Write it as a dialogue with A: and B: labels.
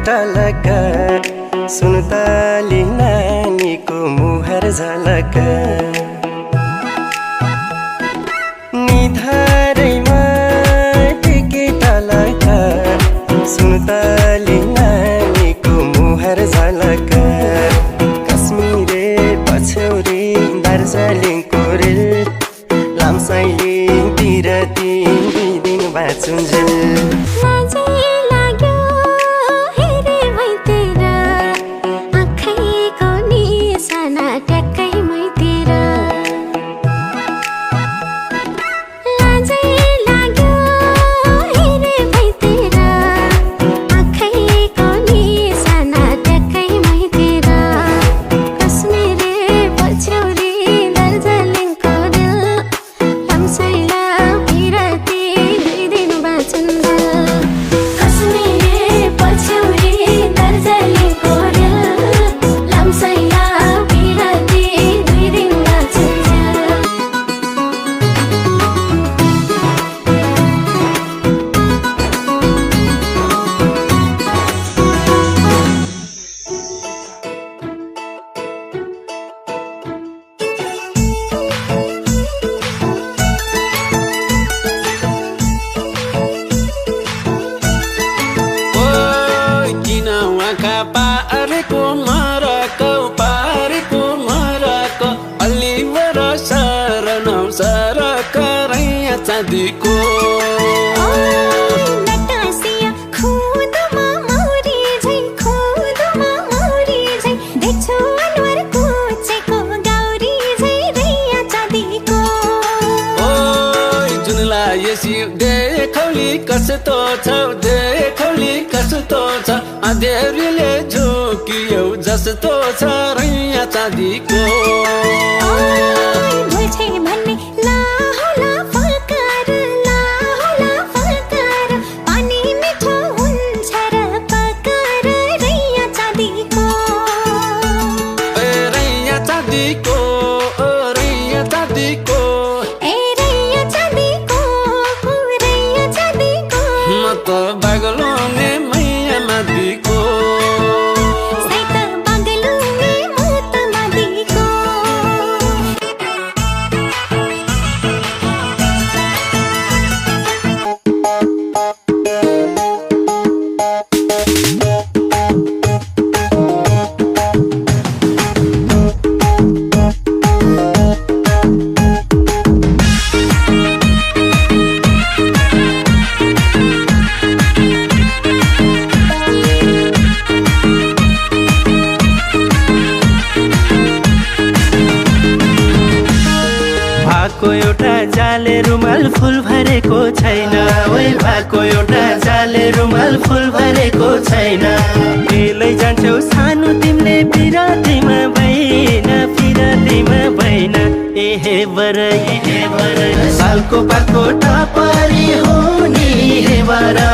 A: टलक सुन्तली नानीको मुहार झलक निधारैमा टिके टलक सुन्तली नानीको मुहार झलक कश्मीरे पछौरी दार्जिलिङको रेल लामसाइलिङतिर दुई दिन बाँचुन्जेल
B: चाँदीको
C: नटासिया खुदमा मौरी झै खुदमा मौरी झै देख्छु अनुहार कोचेको गौरी झै रैया चाँदीको
B: ओइ जुनलाई यसि देखौली कस्तो छ अँधेरीले झुकियो जस्तो छ रैया चाँदीको
C: भुल्छे भन्ने लाहुला फलकार पानी मिठो हुन्छ र पकार रैया चाँदीको
B: रैया चाँदीको रैया चाँदीको
C: रैया चाँदीको रैया चाँदीको
B: म त बागलुङे मैया मादिको
A: भाको एउटा जाले रुमाल फुल भरेको छैन ओइ भाको एउटा जाले रुमाल फुल भरेको छैन बेलै जान्छौ सानो तिमीले पिरातीमा भइन एहे बर सालको पाको टापरी हो नि हे बर